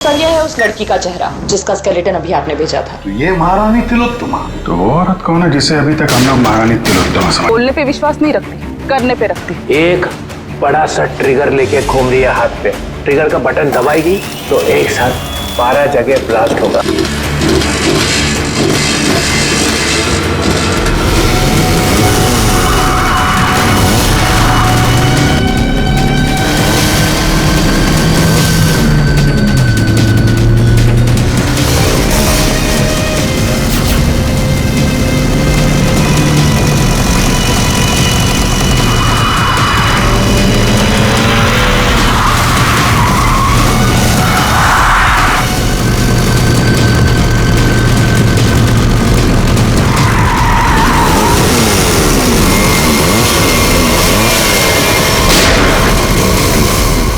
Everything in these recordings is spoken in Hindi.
सर यह है उस लड़की का चेहरा जिसका स्केलेटन अभी आपने भेजा था। तो ये महारानी तिलोत्तमा। तो वो औरत कौन है जिसे अभी तक हम लोग महारानी तिलोत्तमा समझ? बोलने पे विश्वास नहीं रखती, करने पे रखती। एक बड़ा सा ट्रिगर लेके घूम रही है हाथ पे। ट्रिगर का बटन दबाएगी तो एक साथ 12 जगह ब्लास्ट होगा।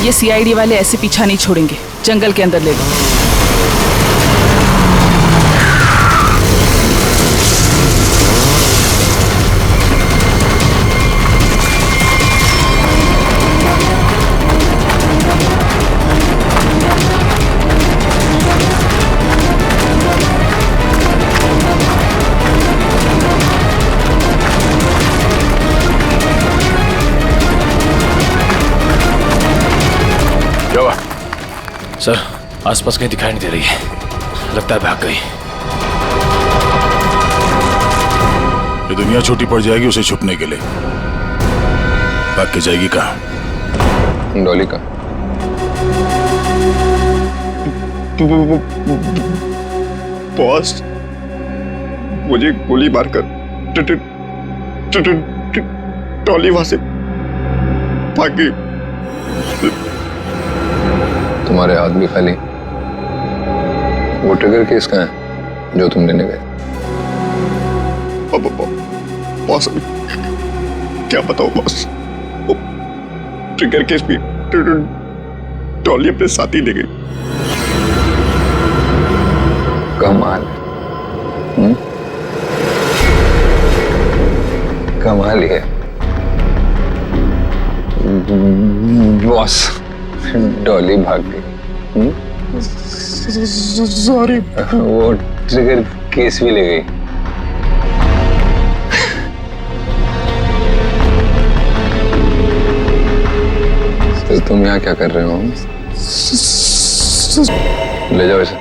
ये सीआईडी वाले ऐसे पीछा नहीं छोड़ेंगे, जंगल के अंदर ले लो। सर आसपास कहीं दिखाई नहीं दे रही है, लगता है भाग गई। ये दुनिया छोटी पड़ जाएगी उसे छुपने के लिए। भाग के जाएगी कहाँ? डॉली का बॉस मुझे गोली मारकर डॉली वहां से भाग गई। तुम्हारे हाथ भी खाली। वो ट्रिगर केस कहाँ है जो तुम लेने गए? बॉस क्या बताओ बॉस, वो ट्रिगर केस भी डॉली अपने साथ ही ले गई। कमाल। कमाल है बॉस, डॉली भाग गई। सॉरी। वो ट्रिगर केस भी ले गई। तो तुम यहाँ क्या कर रहे हो? ले जाओ इसे।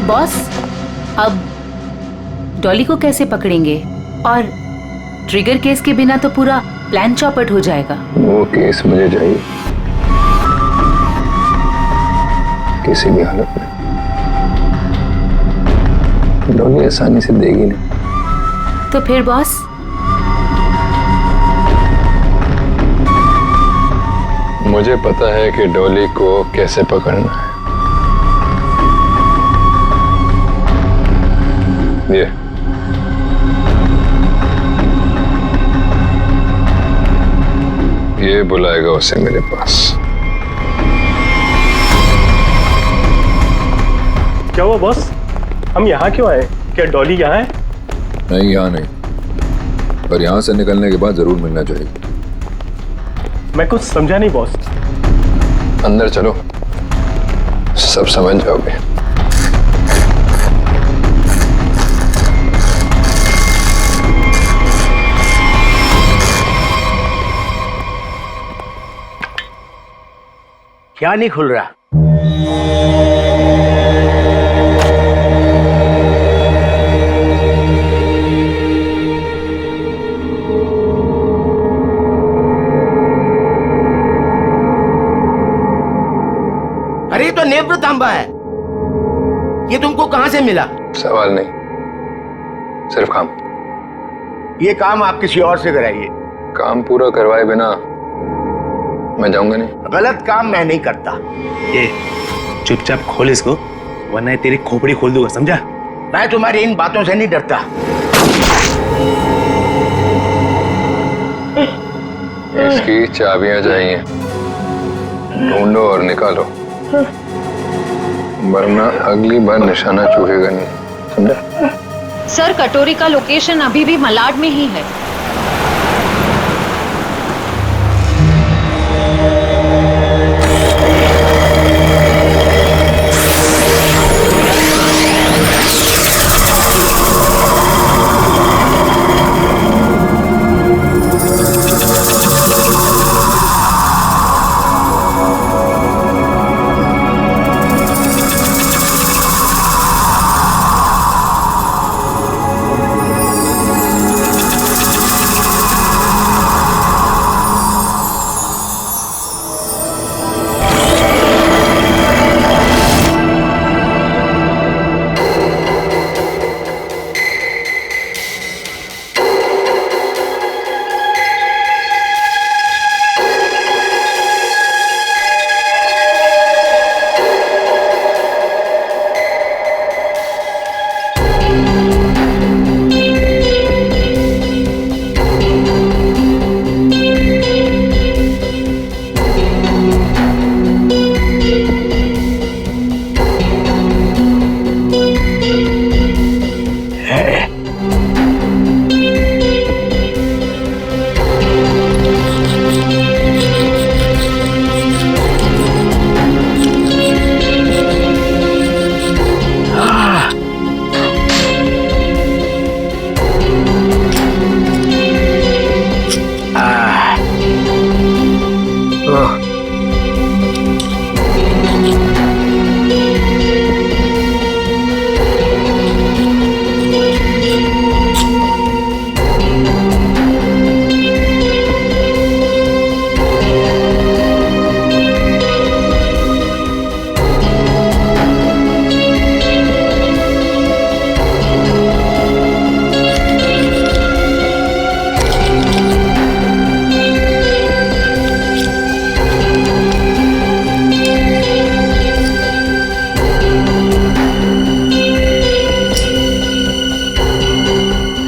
बॉस अब डॉली को कैसे पकड़ेंगे? और ट्रिगर केस के बिना तो पूरा प्लान चौपट हो जाएगा। वो केस मुझे चाहिए किसी भी हालत में। डॉली आसानी से देगी नहीं। तो फिर बॉस मुझे पता है कि डॉली को कैसे पकड़ना है। ये बुलाएगा उसे मेरे पास। क्या हुआ बॉस, हम यहाँ क्यों आए? क्या डॉली यहाँ है? नहीं, यहाँ नहीं, पर यहाँ से निकलने के बाद जरूर मिलना चाहिए। मैं कुछ समझा नहीं बॉस। अंदर चलो, सब समझ जाओगे। क्या नहीं खुल रहा? अरे ये तो नेत्र तांबा है। ये तुमको कहां से मिला? सवाल नहीं, सिर्फ काम। ये काम आप किसी और से कराइए। काम पूरा करवाए बिना मैं जाऊंगा नहीं। गलत काम मैं नहीं करता। ये चुपचाप खोल इसको, वरना तेरी खोपड़ी खोल दूंगा, समझा? मैं तुम्हारी इन बातों से नहीं डरता। इसकी चाबियां चाहिए, ढूंढो और निकालो, वरना अगली बार निशाना चूकेगा नहीं, समझा? सर, कटोरी का लोकेशन अभी भी मलाड में ही है।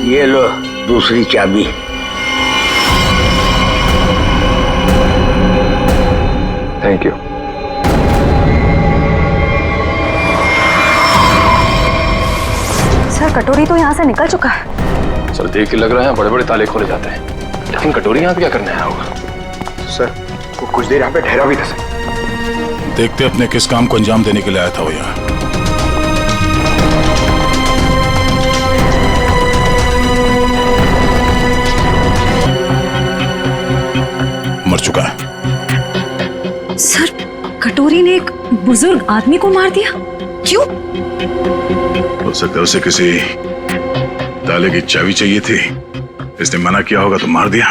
ये लो दूसरी चाबी। Thank you. सर, कटोरी तो यहाँ से निकल चुका है। सर देख के लग रहा है बड़े बड़े ताले खोले जाते हैं, लेकिन कटोरी यहाँ पे क्या करने आया होगा? सर वो कुछ देर यहाँ पे ठहरा भी था सर। देखते अपने किस काम को अंजाम देने के लिए आया था वो यहाँ। मर चुका है। सर, कटोरी ने एक बुजुर्ग आदमी को मार दिया। क्यों? हो सकता है उसे किसी ताले की चाबी चाहिए थी, इसने मना किया होगा तो मार दिया।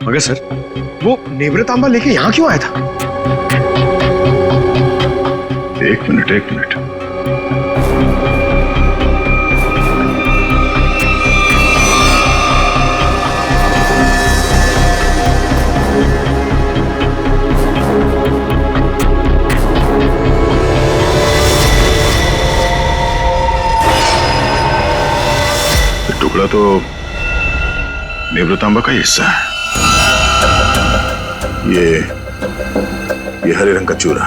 मगर सर वो नेवरतांबा लेके यहाँ क्यों आया था? एक मिनट। टुकड़ा तो नेवरतांबा का ही हिस्सा है। ये हरे रंग का चूरा,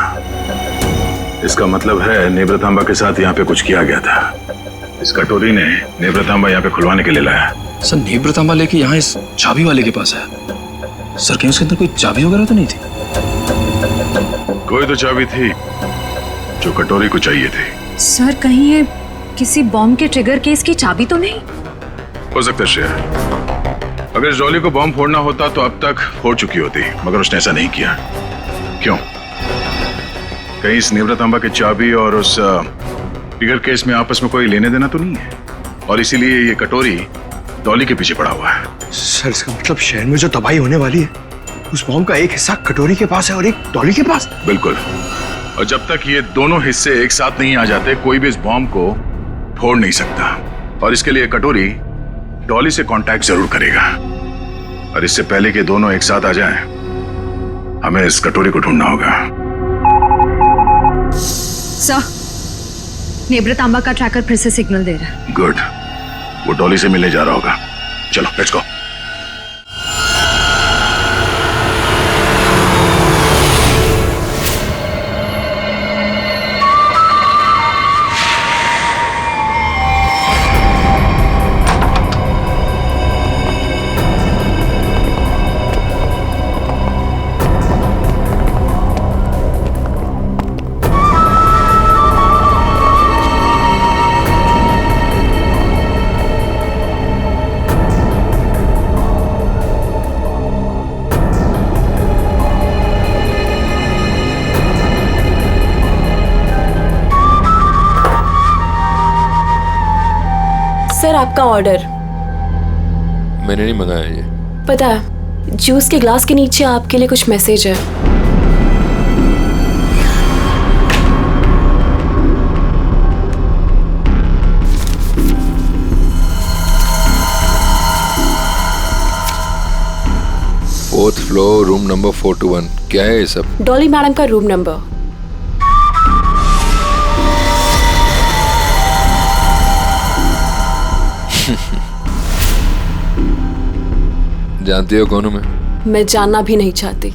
इसका मतलब है नेवरतांबा के साथ यहाँ पे कुछ किया गया था। इस कटोरी ने नेवरतांबा यहाँ पे खुलवाने के लिए लाया। सर, नेवरतांबा लेके यहाँ इस चाबी वाले के पास है। सर, कहीं उसके अंदर कोई चाबी वगैरह तो नहीं थी? कोई तो चाबी थी जो कटोरी को चाहिए थी। सर, कहीं ये किसी बॉम्ब के ट्रिगर केस की चाबी तो नहीं? हो सकता है श्रेया, अगर इस डॉली को बॉम्ब फोड़ना होता तो अब तक फोड़ चुकी होती, मगर उसने ऐसा नहीं किया। क्यों? कहीं इस नेवरतांबा की चाबी और उस ट्रिगर केस में आपस में कोई लेने देना तो नहीं है, और इसीलिए ये कटोरी डॉली के पीछे पड़ा हुआ है। सर इसका मतलब शहर में जो तबाही होने वाली है उस बॉम्ब का एक हिस्सा कटोरी के पास है और एक डॉली के पास। बिल्कुल, और जब तक ये दोनों हिस्से एक साथ नहीं आ जाते कोई भी इस बॉम्ब को फोड़ नहीं सकता, और इसके लिए कटोरी डॉली से कांटेक्ट जरूर करेगा, और इससे पहले कि दोनों एक साथ आ जाएं, हमें इस कटोरी को ढूंढना होगा। सर, नेवरतांबा का ट्रैकर फिर से सिग्नल दे रहा है। गुड, वो डॉली से मिलने जा रहा होगा। चलो लेट्स गो। आपका ऑर्डर। मैंने नहीं मंगाया ये। पता है, जूस के ग्लास के नीचे आपके लिए कुछ मैसेज है। Fourth floor, room number 421। क्या है ये सब? डॉली मैडम का रूम नंबर। जानती हो कौन हूं मैं जानना भी नहीं चाहती।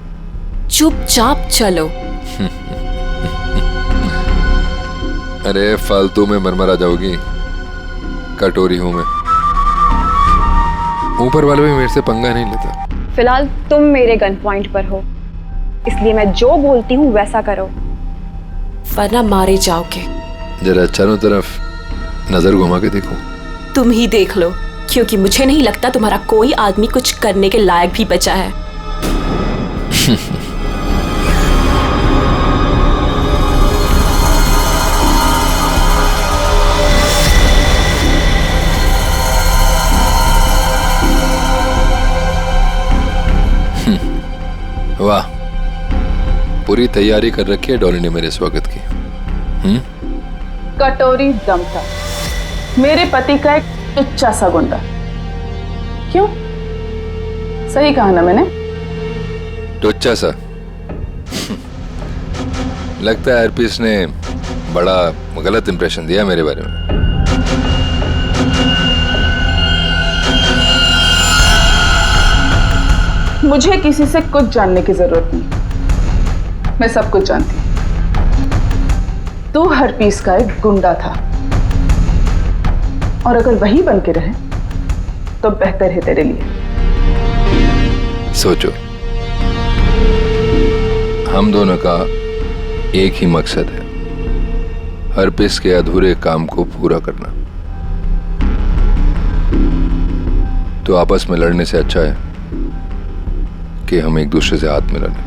चुपचाप चलो। अरे फालतू में मरमरा जाओगी। कटोरी हूं मैं। ऊपर वाले भी मेरे से पंगा नहीं लेता। फिलहाल तुम मेरे गन पॉइंट पर हो, इसलिए मैं जो बोलती हूँ वैसा करो, वरना मारे जाओगे। जरा चारों तरफ नजर घुमा के देखो। तुम ही देख लो, क्योंकि मुझे नहीं लगता तुम्हारा कोई आदमी कुछ करने के लायक भी बचा है। वाह, पूरी तैयारी कर रखी है डॉली ने मेरे स्वागत की। कटोरी दम था मेरे पति का एक टुच्चा सा गुंडा। क्यों? सही कहा ना मैंने? टुच्चा सा? लगता है हरपीस ने बड़ा गलत इंप्रेशन दिया मेरे बारे में। मुझे किसी से कुछ जानने की जरूरत नहीं, मैं सब कुछ जानती हूं। तू हरपीस का एक गुंडा था, और अगर वही बन के रहे तो बेहतर है तेरे लिए। सोचो, हम दोनों का एक ही मकसद है, हरपीस के अधूरे काम को पूरा करना। तो आपस में लड़ने से अच्छा है कि हम एक दूसरे से हाथ मिला लें।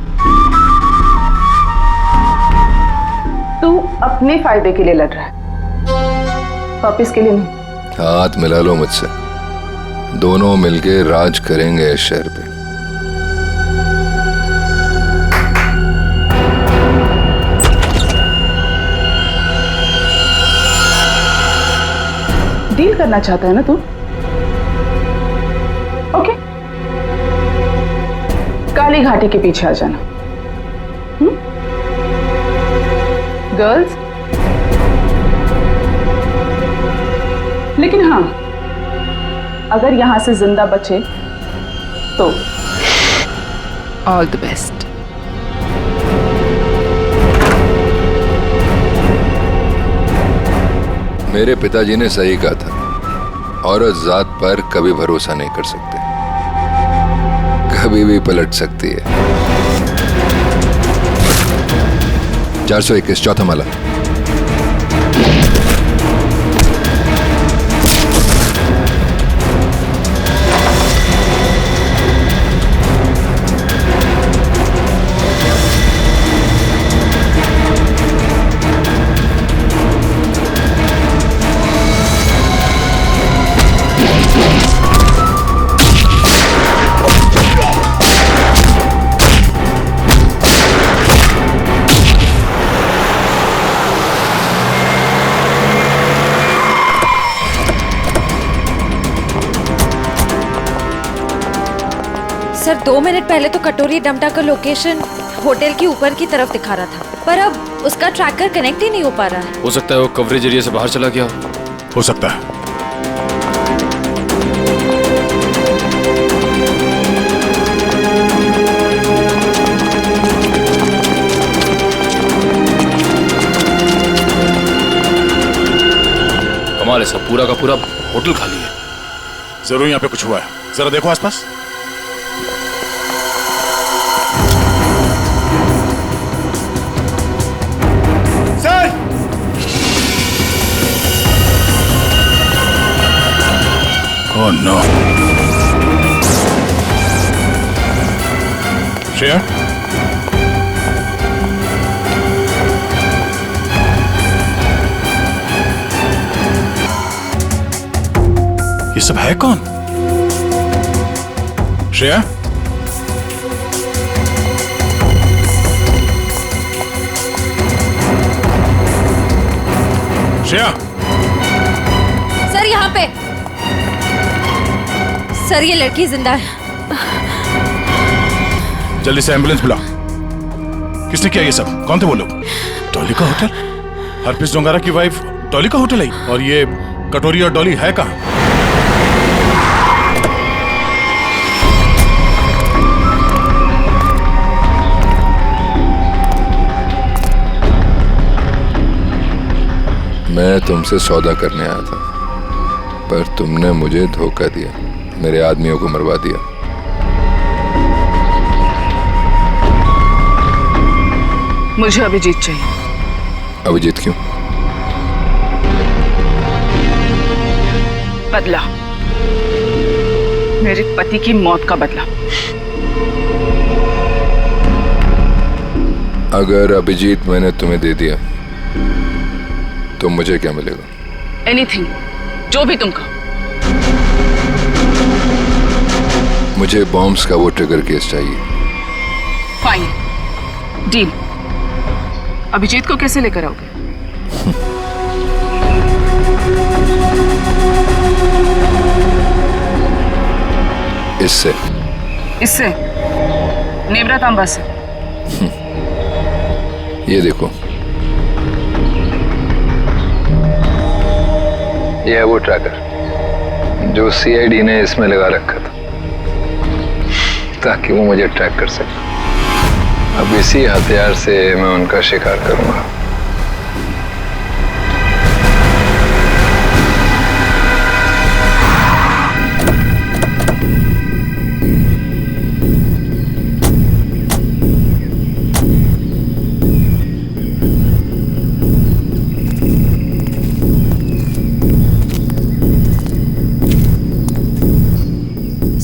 तू अपने फायदे के लिए लड़ रहा है, वापिस के लिए नहीं। हाथ मिला लो मुझसे, दोनों मिलके राज करेंगे इस शहर पे। डील करना चाहता है ना तू? ओके, काली घाटी के पीछे आ जाना। गर्ल्स, लेकिन हाँ, अगर यहां से जिंदा बचे तो ऑल द बेस्ट। मेरे पिताजी ने सही कहा था, औरत जात पर कभी भरोसा नहीं कर सकते, कभी भी पलट सकती है। 421 चौथा माला। सर 2 मिनट पहले तो कटोरी डमटा का लोकेशन होटल के ऊपर की तरफ दिखा रहा था, पर अब उसका ट्रैकर कनेक्ट ही नहीं हो पा रहा है। हो सकता है वो कवरेज एरिया से बाहर चला गया हो सकता है। कमाल है, सब पूरा का पूरा होटल खाली है। जरूर यहाँ पे कुछ हुआ है, जरा देखो आसपास। सर! Oh no! श्रेया? ये सब है कौन? श्रेया? श्रेया? सर यहाँ पे। सर ये लड़की जिंदा है। जल्दी से एम्बुलेंस बुलाओ। किसने किया ये सब? कौन थे वो लोग? डॉली का होटल? हरप्रीत जोंगारा की वाइफ डॉली का होटल है? और ये कटोरी और डॉली है कहाँ? मैं तुमसे सौदा करने आया था, पर तुमने मुझे धोखा दिया, मेरे आदमियों को मरवा दिया। मुझे अभिजीत चाहिए। अभिजीत क्यों? बदला, मेरे पति की मौत का बदला। अगर अभिजीत मैंने तुम्हें दे दिया तो मुझे क्या मिलेगा? एनीथिंग, जो भी तुम कहो। मुझे बॉम्ब्स का वो ट्रिगर केस चाहिए। Fine, deal. अभिजीत को कैसे लेकर आओगे? इससे नेमरा तांबा से। ये देखो, ये है वो ट्रैकर जो सीआईडी ने इसमें लगा रखा था ताकि वो मुझे ट्रैक कर सके। अब इसी हथियार से मैं उनका शिकार करूंगा।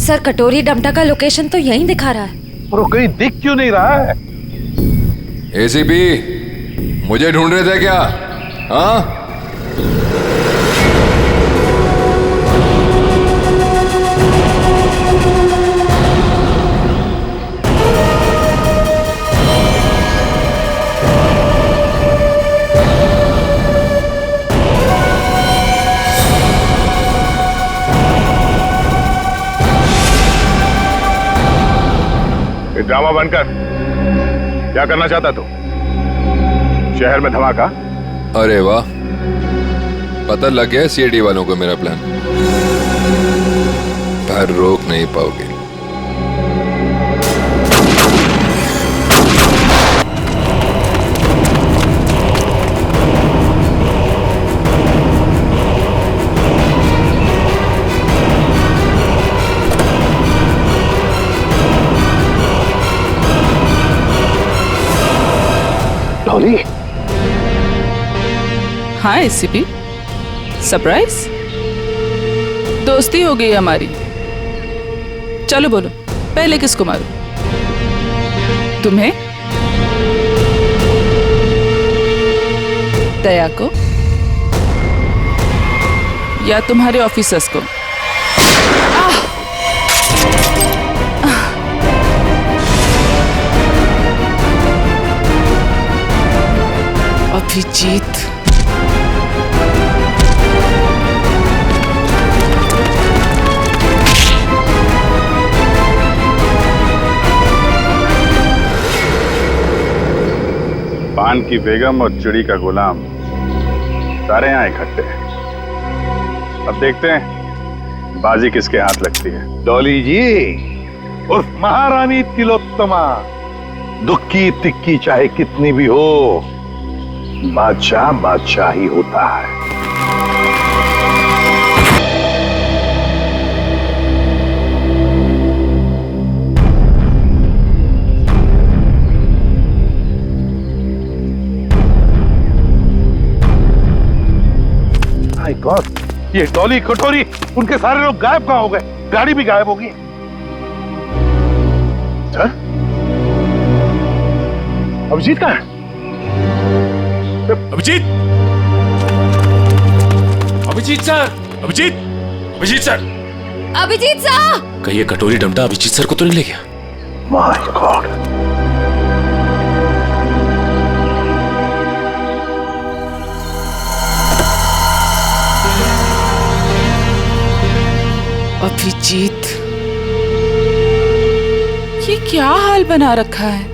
सर कटोरी डमटा का लोकेशन तो यहीं दिखा रहा है। और वो कहीं दिख क्यों नहीं रहा है? एसीपी, मुझे ढूंढ रहे थे क्या? हाँ? ड्रामा बनकर क्या करना चाहता तू? शहर में धमाका? अरे वाह, पता लग गया सीआईडी वालों को मेरा प्लान, पर रोक नहीं पाओगे। डॉली? हाँ एसीपी, सरप्राइज। दोस्ती हो गई हमारी। चलो बोलो, पहले किसको मारूं? तुम्हें, दया को, या तुम्हारे ऑफिसर्स को? अभिजीत, पान की बेगम और चिड़ी का गुलाम सारे यहाँ इकट्ठे हैं। अब देखते हैं बाजी किसके हाथ लगती है। डॉली जी उर्फ महारानी तिलोत्तमा, दुख की तिक्की चाहे कितनी भी हो, बादशाह बादशाह ही होता है। माय गॉड, ये डॉली कटोरी, उनके सारे लोग गायब कहाँ हो गए? गाड़ी भी गायब होगी। अभिजीत कहाँ है? Abhijit! Abhijit sir! Abhijit! Abhijit sir, Abhijit sir! कहीं ये कटोरी डमटा अभिजीत सर को तो नहीं ले गया? My God. अभिजीत, ये क्या हाल बना रखा है?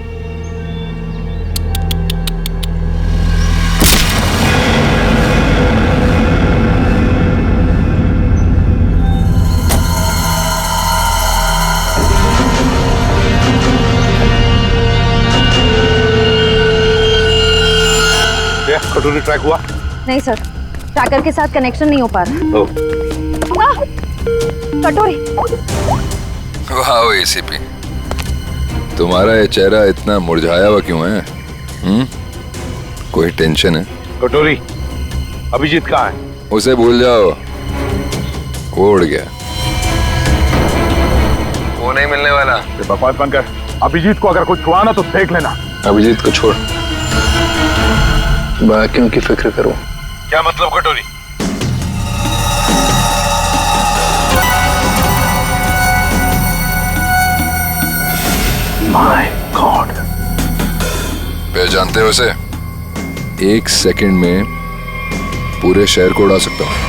कटोरी ट्रैक हुआ? नहीं सर, ट्रैकर के साथ कनेक्शन नहीं हो पा रहा। कटोरी। वाह एसीपी, तुम्हारा ये चेहरा इतना मुरझाया हुआ क्यों है? कोई टेंशन है? कटोरी अभिजीत कहाँ है? उसे भूल जाओ, वो उड़ गया। वो नहीं मिलने वाला। ये बकवास बंद कर। अभिजीत को अगर कुछ हुआ ना तो देख लेना। अभिजीत को छोड़, बाकियों की फिक्र करो। क्या मतलब कटोरी? My God. पहचानते हो उसे? 1 सेकंड में पूरे शहर को उड़ा सकता हूं।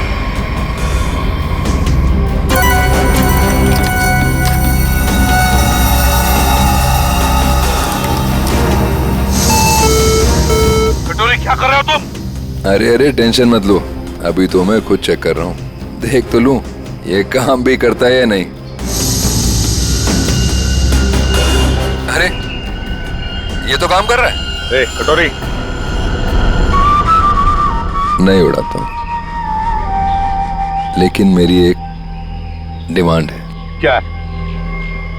क्या कर रहे हो तुम? अरे टेंशन मत लो, अभी तो मैं खुद चेक कर रहा हूँ। देख तो लूं ये काम भी करता है या नहीं। अरे ये तो काम कर रहा है। कटोरी नहीं उड़ाता हूँ, लेकिन मेरी एक डिमांड है। क्या?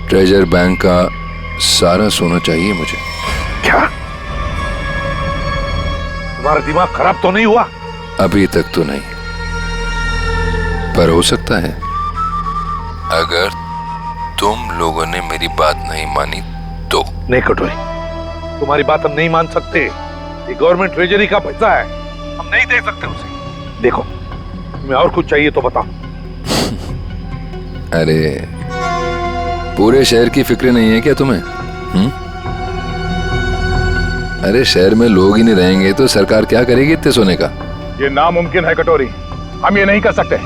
ट्रेजर बैंक का सारा सोना चाहिए मुझे। क्या? तुम्हारा दिमाग खराब तो नहीं हुआ? अभी तक तो नहीं, पर हो सकता है। अगर तुम लोगों ने मेरी बात नहीं मानी तो। नहीं कटोरी, तुम्हारी बात हम नहीं मान सकते। ये गवर्नमेंट ट्रेजरी का पैसा है, हम नहीं दे सकते उसे। देखो, तुम्हें और कुछ चाहिए तो बताओ। अरे पूरे शहर की फिक्र नहीं है क्या तुम्हें? अरे शहर में लोग ही नहीं रहेंगे तो सरकार क्या करेगी इतने सोने का? ये नामुमकिन है कटोरी, हम ये नहीं कर सकते।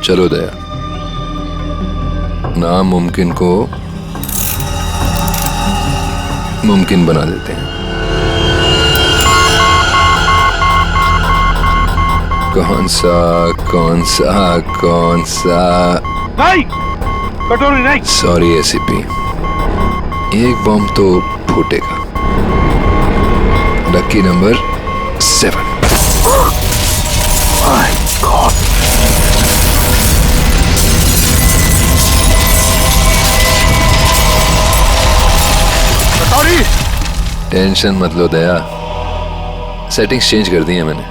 चलो दया, नामुमकिन को मुमकिन बना देते हैं। कौन सा? नहीं कटोरी नहीं। सॉरी एसीपी, एक बम तो फूटेगा। Lucky number 7। My God. कटोरी टेंशन मत लो दया, सेटिंग्स चेंज कर दी है मैंने।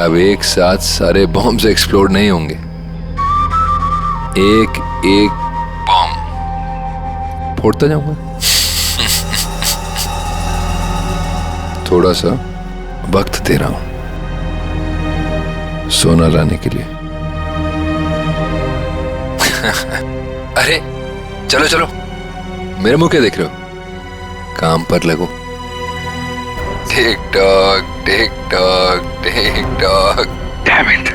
अब एक साथ सारे बॉम्ब्स एक्सप्लोड नहीं होंगे, एक एक बॉम्ब फोड़ता जाऊंगा। थोड़ा सा वक्त दे रहा हूं सोना लाने के लिए। अरे चलो चलो, मेरे मुंह क्या देख रहे हो? काम पर लगो। Tick tock tick tock tick tock. Damn it.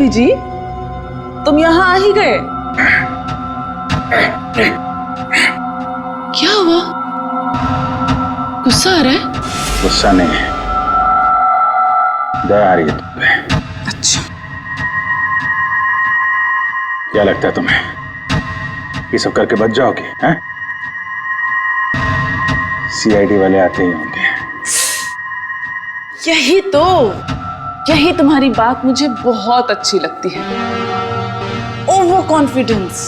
जी, तुम यहाँ आ ही गए। क्या हुआ? गुस्सा आ रहा है? गुस्सा नहीं है, दया आ रही है तुम पे। अच्छा, क्या लगता है तुम्हें ये सब करके बच जाओगे? हैं? सीआईडी वाले आते ही होंगे। यही तो यही तुम्हारी बात मुझे बहुत अच्छी लगती है। Over confidence,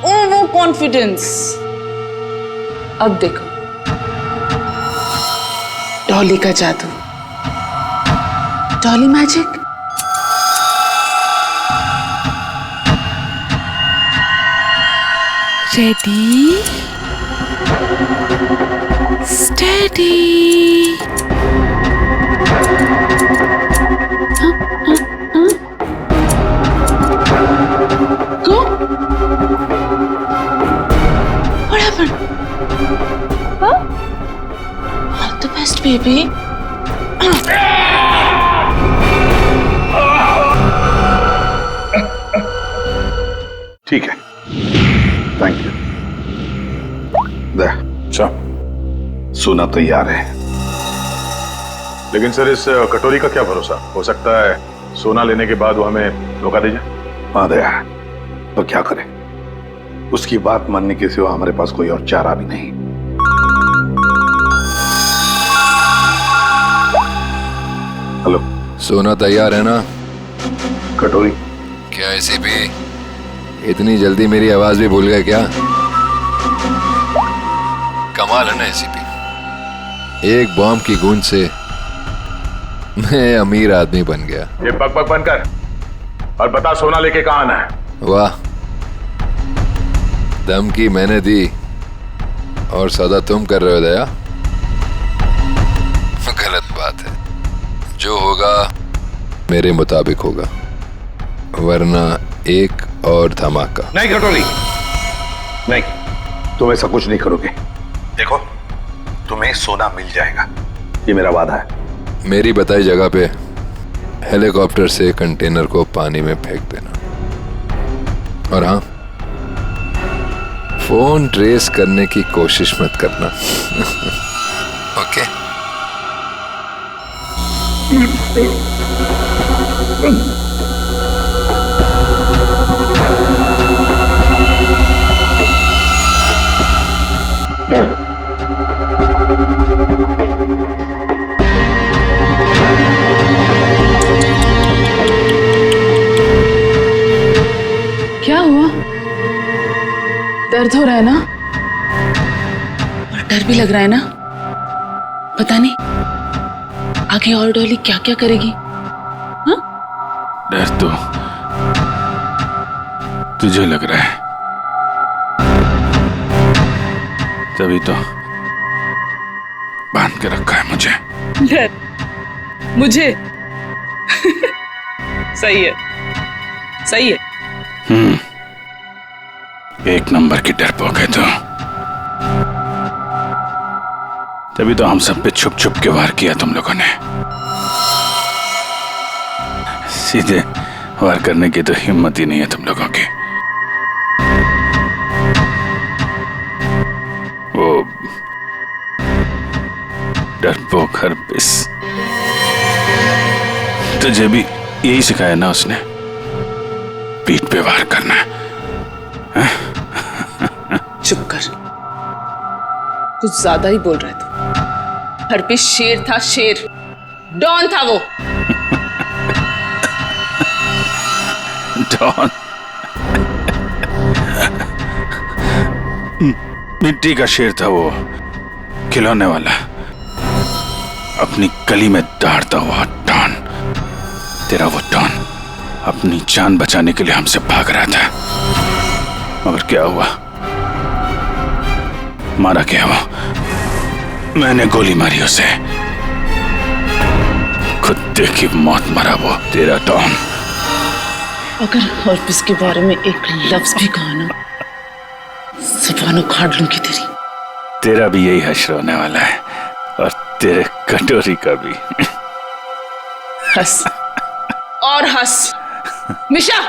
over confidence. अब देखो डॉली का जादू, Dolly magic. Ready, steady. Go. What happened? Huh? All the best, baby. ठीक है, थैंक यू। अच्छा, सोना तैयार है। लेकिन सर इस कटोरी का क्या भरोसा? हो सकता है सोना लेने के बाद वो हमें धोखा दे जाए। हाँ दया, तो क्या करें? उसकी बात मानने के सिवा हमारे पास कोई और चारा भी नहीं। हेलो, सोना तैयार है ना? कटोरी? क्या एसीपी इतनी जल्दी मेरी आवाज भी भूल गए क्या? कमाल है ना एसीपी, एक बॉम्ब की गूंज से मैं अमीर आदमी बन गया। ये बक बक बंद कर और बता सोना लेके कहाँ आना है। वाह, धमकी मैंने दी और सौदा तुम कर रहे हो दया? गलत बात है, जो होगा मेरे मुताबिक होगा, वरना एक और धमाका। नहीं कटोरी, नहीं, तुम ऐसा कुछ नहीं करोगे। देखो, तुम्हें सोना मिल जाएगा, ये मेरा वादा है। मेरी बताई जगह पे हेलीकॉप्टर से कंटेनर को पानी में फेंक देना, और हाँ, फोन ट्रेस करने की कोशिश मत करना। ओके? क्या हुआ? दर्द हो रहा है ना? और डर भी लग रहा है ना? पता नहीं आगे और डॉली क्या क्या करेगी। हाँ? डर तो तुझे लग रहा है, तभी तो बांध के रखा है मुझे। डर मुझे? सही है, सही है। एक नंबर की डरपोक है तो, तभी तो हम सब पे छुप छुप के वार किया तुम लोगों ने। सीधे वार करने की तो हिम्मत ही नहीं है तुम लोगों की। वो डरपोक हरपिस, तुझे भी यही सिखाया ना उसने, पीठ पे वार करना है? चुप कर, कुछ ज्यादा ही बोल रहा है तू। हरपिस शेर था, शेर, डॉन था वो। डॉन? मिट्टी का शेर था वो, खिलौने वाला, अपनी गली में दौड़ता हुआ डॉन। तेरा वो डॉन अपनी जान बचाने के लिए हमसे भाग रहा था, मगर क्या हुआ? मारा क्या वो? मैंने गोली मारी उसे, कुत्ते की मौत मरा वो तेरा डॉन। अगर हरपिस के बारे में एक लफ्ज भी कहा ना, ज़ुबान उखाड़ लूंगी तेरी। तेरा भी यही हश्र होने वाला है, और तेरे कटोरी का भी। हंस और हंस मिशा।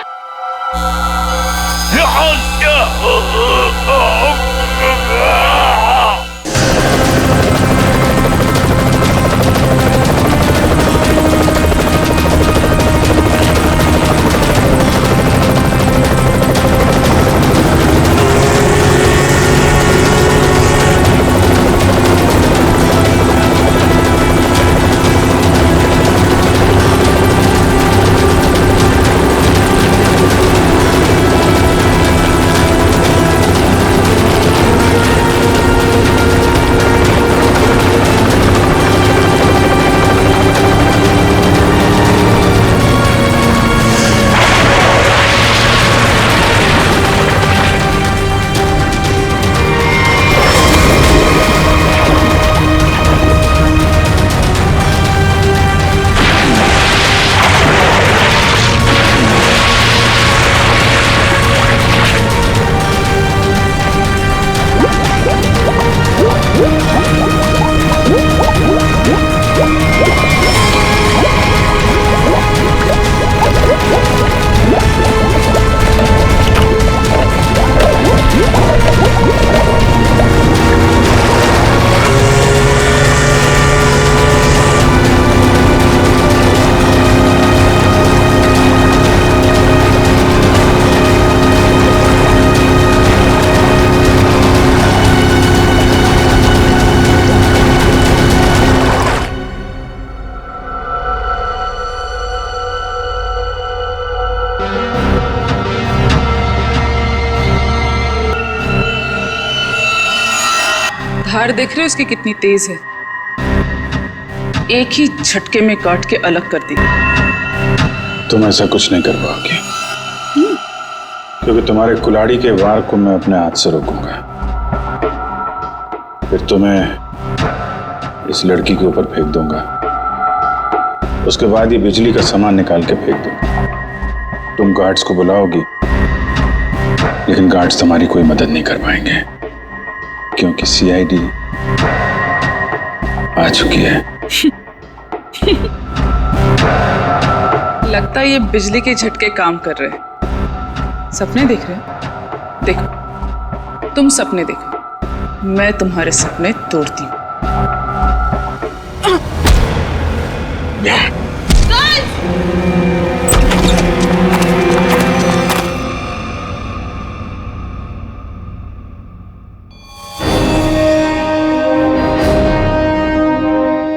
धार देख रहे हो इसकी कितनी तेज है। एक ही झटके में काट के अलग कर दी। तुम ऐसा कुछ नहीं कर पाओगे, क्योंकि तुम्हारे कुल्हाड़ी के वार को मैं अपने हाथ से रोकूंगा। फिर तुम्हें इस लड़की के ऊपर फेंक दूंगा। उसके बाद ये बिजली का सामान निकाल के फेंक दूंगा। तुम गार्ड्स को बुलाओगी, लेकिन गार्ड्स तुम्हारी कोई मदद नहीं कर पाएंगे, क्योंकि सीआईडी आ चुकी है। लगता है ये बिजली के झटके काम कर रहे हैं। सपने देख रहे हो? देखो, तुम सपने देखो, मैं तुम्हारे सपने तोड़ती हूँ।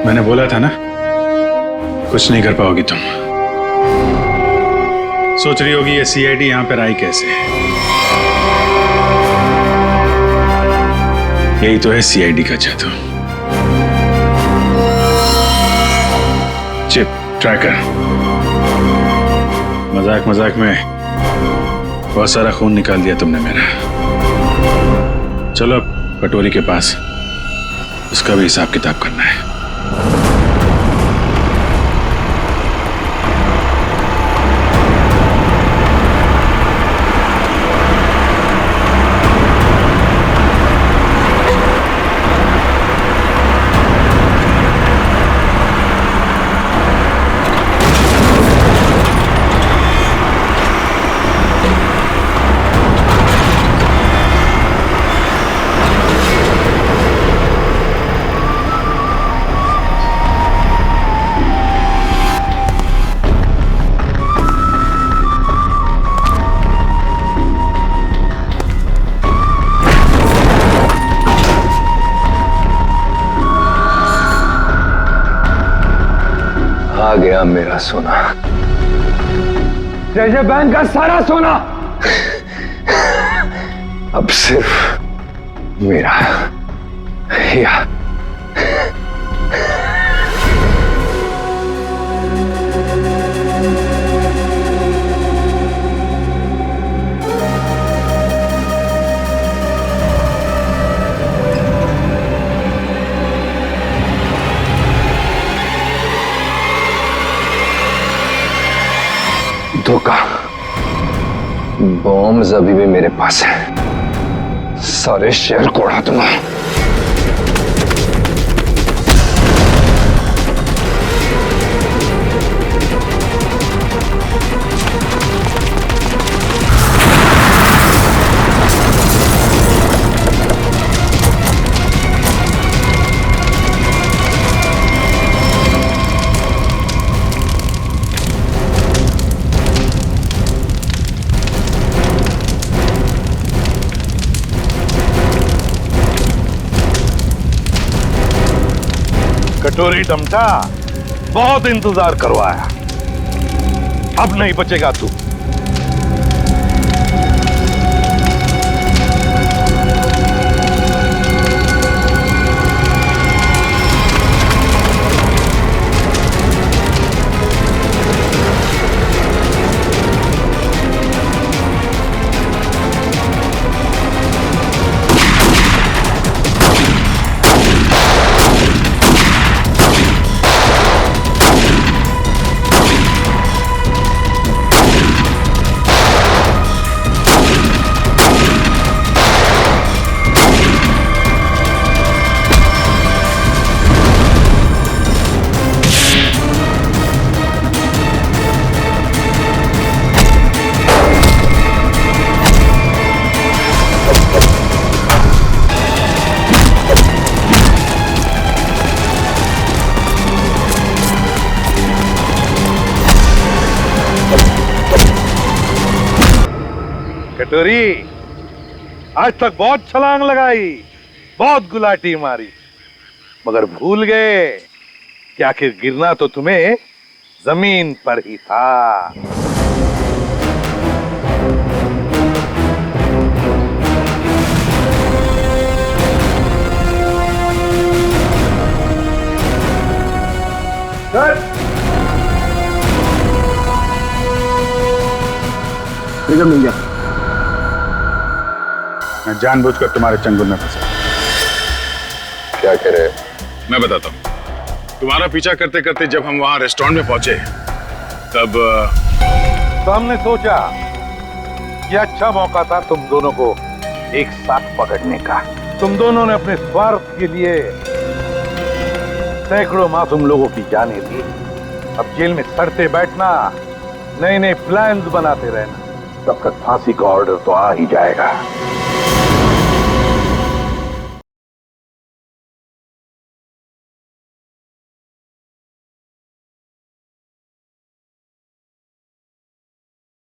मैंने बोला था ना, कुछ नहीं कर पाओगी तुम। सोच रही होगी ये सीआईडी यहां पर आई कैसे। यही तो है सीआईडी का जादू। Chip tracker. मजाक मजाक में बहुत सारा खून निकाल दिया तुमने मेरा। चलो अब कटोरी के पास, उसका भी हिसाब किताब करना है। आ गया मेरा सोना, जैसे बैंक का सारा सोना अब सिर्फ मेरा या धोखा। बॉम्ब्स अभी भी मेरे पास है, सारे शहर को उड़ा दूंगा। कटोरी डमटा, बहुत इंतजार करवाया, अब नहीं बचेगा तू। कटोरी, आज तक बहुत छलांग लगाई, बहुत गुलाटी मारी, मगर भूल गए कि आखिर गिरना तो तुम्हें जमीन पर ही था। ट्रिगर मिल गया। मैं जानबूझकर तुम्हारे चंगुल में फंसा। क्या कह रहे? मैं बताता हूँ। तुम्हारा पीछा करते करते जब हम वहां रेस्टोरेंट में पहुंचे तब तो हमने सोचा ये अच्छा मौका था तुम दोनों को एक साथ पकड़ने का। तुम दोनों ने अपने स्वार्थ के लिए सैकड़ों मासूम लोगों की जानें दी। अब जेल में सड़ते बैठना, नए नए प्लान्स बनाते रहना, तब तक फांसी का ऑर्डर तो आ ही जाएगा।